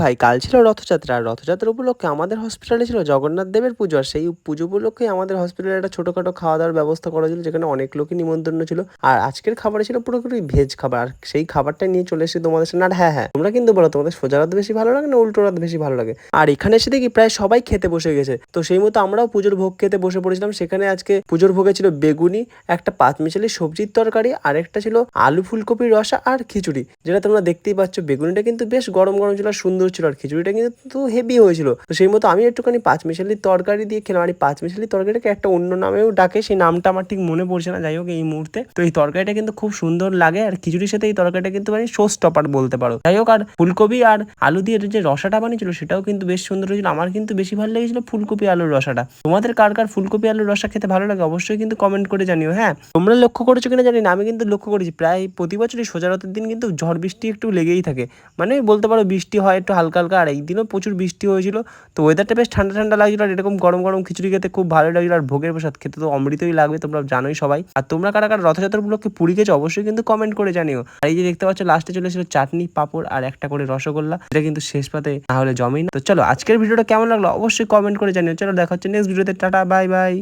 ভাই কাল ছিল রথযাত্রা। আর রথযাত্রা উপলক্ষে আমাদের হসপিটালে ছিল জগন্নাথ দেবের পুজো। আর সেই পুজো উপলক্ষে আমাদের হসপিটালে একটা ছোটখাটো খাওয়া-দাওয়ার ব্যবস্থা করা হয়েছিল, যেখানে অনেক লোকই নিমন্ত্রণ ছিল। আর আজকের খাবারে ছিল পুরোপুরি ভেজ খাবার। আর সেই খাবারটাই নিয়ে চলে এসেছি তোমাদের সামনে। আর হ্যাঁ, তোমরা কিন্তু বলো তোমাদের সোজা রথ বেশি ভালো লাগে না উল্টো রথ বেশি ভালো লাগে? আর এখানে এসে দেখি প্রায় সবাই খেতে বসে গেছে। তো সেই মতো আমরাও পুজোর ভোগ খেতে বসে পড়েছিলাম। সেখানে আজকে পুজোর ভোগে ছিল বেগুনি, একটা পাঁচমিশালি সবজির তরকারি, আর একটা ছিল আলু ফুলকপির রসা আর খিচুড়ি, যেটা তোমরা দেখতেই পাচ্ছ। বেগুনিটা কিন্তু বেশ গরম গরম ছিল আর সুন্দর ছিল, আর খিচুড়িটা কিন্তু হেভি হয়েছিল। তো সেই মতো আমি একটুখানি পাঁচমিশালির তরকারি দিয়ে খেলাম। আর এই পাঁচমিশালির তরকারিটাকে একটা অন্য নামেও ডাকে, সেই নামটা আমার ঠিক মনে পড়ছে না, যাই হোক এই মুহূর্তে। তো এই তরকারিটা কিন্তু খুব সুন্দর লাগে, আর খিচুড়ির সাথে এই তরকারিটা কিন্তু মানে শো স্টপার বলতে পারো। যাই হোক, আর ফুলকপি আর আলু দিয়ে যে রসাটা বানিয়েছিল সেটাও কিন্তু বেশ সুন্দর হয়েছিল। আমার কিন্তু বেশি ভালো লেগেছিল ফুলকপি আলুর রসাটা। তোমাদের কার কার ফুলকপি আলুর রসা খেতে ভালো লাগে অবশ্যই কিন্তু কমেন্ট করে জানিও। হ্যাঁ, তোমরা লক্ষ্য করেছো কিনা জানি না, আমি কিন্তু লক্ষ্য করেছি প্রায় প্রতি বছরই সোজা রথের দিন কিন্তু ঝড় বৃষ্টি একটু লেগেই থাকে। মানে বলতে পারো বৃষ্টি হয় একটু হালকা হালকা, আর এই দিনও প্রচুর বৃষ্টি হয়েছিল। তো ওয়েদারটা বেশ ঠান্ডা ঠান্ডা লাগছিল, আর এরকম গরম গরম খিচুড়ি খেতে খুব ভালো লাগছিল। আর ভোগের প্রসাদ খেতে তো অমৃতই লাগবে, তোমরা জানোই সবাই। আর তোমরা কারা কারা রথযাত্রা উপলক্ষে পুরী গেছো অবশ্যই কিন্তু কমেন্ট করে জানিও। আর এই যে দেখতে পাচ্ছ লাস্টে চলে এসেছিল চাটনি, পাঁপড় আর একটা করে রসগোল্লা, এটা কিন্তু শেষ পাতে না হলে জমেই না। তো চলো আজকের ভিডিওটা কেমন লাগলো অবশ্যই কমেন্ট করে জানিও। চলো দেখা হচ্ছে নেক্সট ভিডিওতে, টাটা বাই বাই।